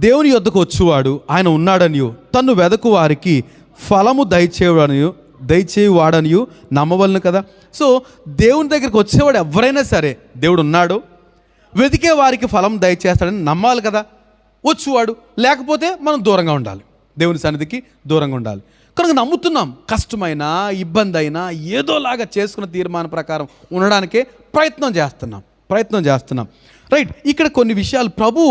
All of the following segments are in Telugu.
దేవుని యొద్దకు వచ్చువాడు ఆయన ఉన్నాడనియు తన్ను వెదకు వారికి ఫలము దయచేయువాడనియు నమ్మవలను కదా. సో దేవుని దగ్గరికి వచ్చేవాడు ఎవరైనా సరే దేవుడు ఉన్నాడు, వెతికే వారికి ఫలం దయచేస్తాడని నమ్మాలి కదా. వచ్చేవాడు లేకపోతే మనం దూరంగా ఉండాలి, దేవుని సన్నిధికి దూరంగా ఉండాలి. కనుక నమ్ముతున్నాం, కష్టమైనా ఇబ్బంది అయినా ఏదోలాగా చేసుకున్న తీర్మానం ప్రకారం ఉండడానికే ప్రయత్నం చేస్తున్నాం. రైట్, ఇక్కడ కొన్ని విషయాలు ప్రభు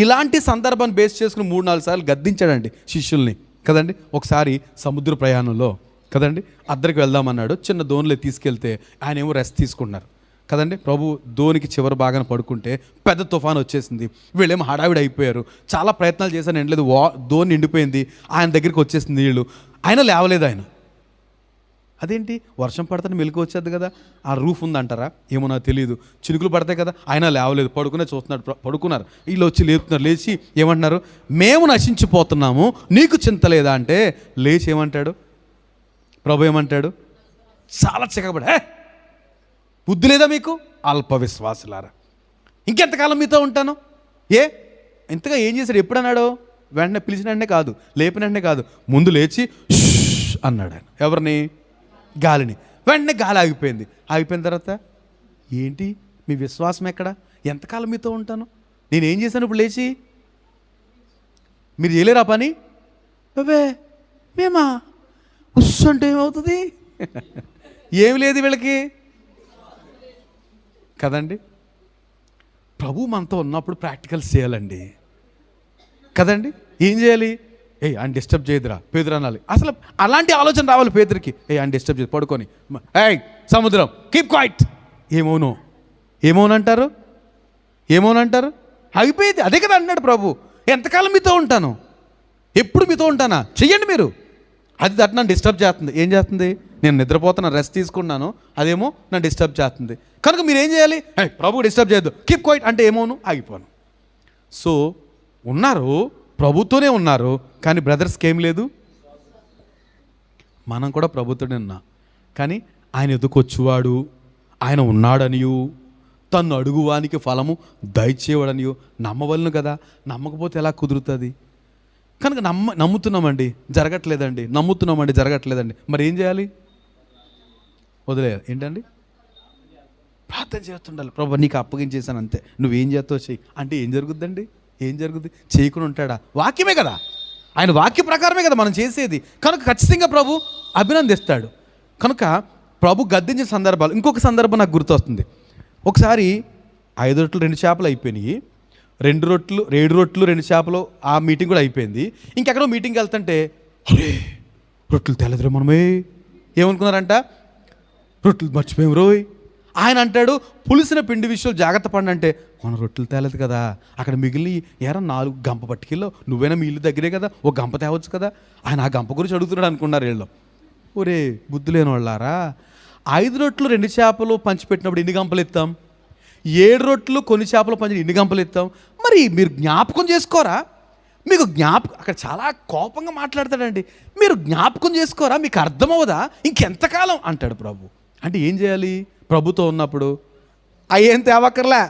ఇలాంటి సందర్భాన్ని బేస్ చేసుకుని 3-4 సార్లు గద్దించాడండి శిష్యుల్ని కదండి. ఒకసారి సముద్ర ప్రయాణంలో కదండి అద్దరికి వెళ్దామన్నాడు, చిన్న దోణిలో తీసుకెళ్తే ఆయన ఏమో రెస్ట్ తీసుకున్నారు కదండి. ప్రభు దోనికి చివరి భాగాన పడుకుంటే పెద్ద తుఫాను వచ్చేసింది, వీళ్ళేమో హడావిడి అయిపోయారు. చాలా ప్రయత్నాలు చేశాను, ఎండలేదు, దోని నిండిపోయింది, ఆయన దగ్గరికి వచ్చేసింది నీళ్ళు, ఆయన లేవలేదు. ఆయన అదేంటి వర్షం పడితే మెలకు వచ్చేది కదా, ఆ రూఫ్ ఉందంటారా ఏమో నాకు తెలియదు, చినుకులు పడతాయి కదా, ఆయన లేవలేదు, పడుకున్నారు. వీళ్ళు వచ్చి లేపుతున్నారు, లేచి ఏమంటున్నారు, మేము నశించిపోతున్నాము నీకు చింత లేదా అంటే, లేచి ఏమంటాడు ప్రభు, ఏమంటాడు, చాలా చిక్కబడి, బుద్ధి లేదా మీకు అల్ప విశ్వాసులారా, ఇంకెంతకాలం మీతో ఉంటాను. ఇంతగా ఏం చేశాడు, ఎప్పుడన్నాడు, వెంటనే పిలిచిన వెంటనే కాదు, లేపిన వెంటనే కాదు, ముందు లేచి అన్నాడు ఆయన. ఎవరిని? గాలిని. వెంటనే గాలి ఆగిపోయింది. ఆగిపోయిన తర్వాత ఏంటి మీ విశ్వాసం ఎక్కడ, ఎంతకాలం మీతో ఉంటాను, నేనేం చేశాను ఇప్పుడు లేచి, మీరు చేయలేరా పని, బాబే మేమా అంటే ఏమవుతుంది, ఏమి లేదు వీళ్ళకి కదండి. ప్రభు మనతో ఉన్నప్పుడు ప్రాక్టికల్స్ చేయాలండి కదండి. ఏం చేయాలి, ఆయన డిస్టర్బ్ చేయదురా పేదరు అనాలి. అసలు అలాంటి ఆలోచన రావాలి పేదరికి, ఆయన డిస్టర్బ్ చేయదు, పడుకొని సముద్రం కీప్ క్వైట్, ఏమోనంటారు అయిపోయింది. అదే కదా అన్నాడు ప్రభు, ఎంతకాలం మీతో ఉంటాను, ఎప్పుడు మీతో ఉంటానా, చెయ్యండి మీరు. అది నన్ను డిస్టర్బ్ చేస్తుంది. ఏం చేస్తుంది, నేను నిద్రపోతున్నాను, రెస్ట్ తీసుకున్నాను, అదేమో నన్ను డిస్టర్బ్ చేస్తుంది. కనుక మీరు ఏం చేయాలి, ప్రభు డిస్టర్బ్ చేయొద్దు, కీప్ క్వైట్ అంటే ఆగిపోను. సో ఉన్నారు, ప్రభుతోనే ఉన్నారు, కానీ బ్రదర్స్కి ఏం లేదు. మనం కూడా ప్రభుత్వనే ఉన్నాం, కానీ ఆయన ఎదుకొచ్చువాడు ఆయన ఉన్నాడనియు తన్ను అడుగువానికి ఫలము దయచేవాడనియు నమ్మవలను కదా. నమ్మకపోతే ఎలా కుదురుతుంది. కనుక నమ్ముతున్నామండి జరగట్లేదండి, మరి ఏం చేయాలి, వదిలేయాలి. ఏంటండి, ప్రార్థన చేస్తుండాలి. ప్రభు నీకు అప్పగించేసాను అంతే, నువ్వేం చేస్తావు చెయ్యి అంటే ఏం జరుగుద్దండి, చేయకుండా ఉంటాడా. వాక్యమే కదా, ఆయన వాక్య ప్రకారమే కదా మనం చేసేది. కనుక ఖచ్చితంగా ప్రభు అభినందిస్తాడు. కనుక ప్రభు గద్దించిన సందర్భాలు, ఇంకొక సందర్భం నాకు గుర్తొస్తుంది. ఒకసారి 5 రొట్టెలు 2 చేపలు అయిపోయినాయి, 7 రొట్టెలు 2 చేపలు, ఆ మీటింగ్ కూడా అయిపోయింది. ఇంకెక్కడో మీటింగ్కి వెళ్తుంటే అరే రొట్టెలు తెలదురే, మనమే ఏమనుకున్నారంట, రొట్టెలు మర్చిపోయాం రోయ్. ఆయన అంటాడు పులిసిన పిండి విషయంలో జాగ్రత్త పడి అంటే, మన రొట్టెలు తేలేదు కదా, అక్కడ మిగిలిన 4 గంప పట్టుకెళ్ళో, నువ్వైనా మీ ఇల్లు దగ్గరే కదా, ఓ గంప తేవచ్చు కదా. ఆయన ఆ గంప గురించి అడుగుతున్నాడు అనుకున్నారు వీళ్ళు. ఒరే బుద్ధి లేని వాళ్ళారా, 5 రొట్టెలు 2 చేపలు పంచిపెట్టినప్పుడు ఎన్ని గంపలు ఎత్తాం, 7 రొట్టెలు కొన్ని చేపలు పంచి ఎన్ని గంపలు ఎత్తాం. మరి మీరు జ్ఞాపకం చేసుకోరా, మీకు అక్కడ చాలా కోపంగా మాట్లాడతాడండి, మీరు జ్ఞాపకం చేసుకోరా, మీకు అర్థమవుదా, ఇంకెంతకాలం అంటాడు ప్రభు. అంటే ఏం చేయాలి, ప్రభుతో ఉన్నప్పుడు ఏం తేవక్కర్లే,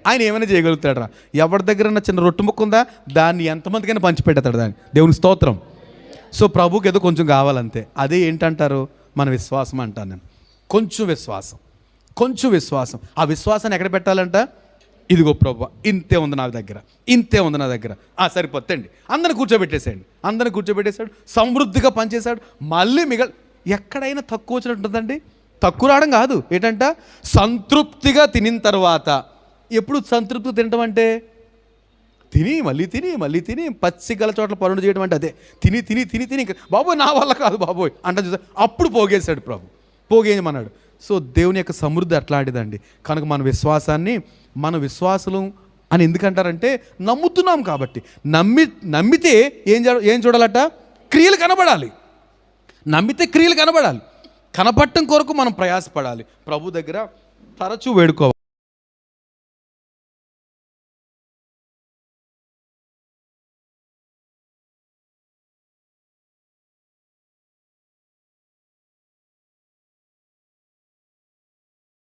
ఆయన ఏమైనా చేయగలుగుతాడరా. ఎవరి దగ్గర చిన్న రొట్టె ముక్క ఉందా, దాన్ని ఎంతమందికైనా పంచిపెడతాడు, దాన్ని దేవుని స్తోత్రం. సో ప్రభుకి ఏదో కొంచెం కావాలంతే. అదే ఏంటంటారు, మన విశ్వాసం అంటాను నేను. కొంచెం విశ్వాసం. ఆ విశ్వాసాన్ని ఎక్కడ పెట్టాలంట, ఇదిగో ప్రభు ఇంతే ఉంది నా దగ్గర, సరిపోతండి, అందరిని కూర్చోబెట్టేశాడు, సమృద్ధిగా పనిచేశాడు. మళ్ళీ ఎక్కడైనా తక్కువ వచ్చినట్టుందండి, తక్కువ రావడం కాదు. ఏంటంట, సంతృప్తిగా తినిన తర్వాత. ఎప్పుడు సంతృప్తి తినటం అంటే, మళ్ళీ తిని పచ్చిగల చోట్ల పనులు చేయడం అంటే అదే. తిని బాబోయ్ నా వల్ల కాదు బాబోయ్ అంటే చూసా, అప్పుడు పోగేశాడు ప్రభు, పోగేయమన్నాడు. సో దేవుని యొక్క సమృద్ధి అట్లాంటిదండి. కనుక మన విశ్వాసులు అని ఎందుకంటారంటే, నమ్ముతున్నాం కాబట్టి. నమ్మితే ఏం చూడాలట, క్రియలు కనబడాలి. నమ్మితే క్రియలు కనబడాలి. కనపడటం కొరకు మనం ప్రయాసపడాలి. ప్రభు దగ్గర తరచూ వేడుకోవాలి.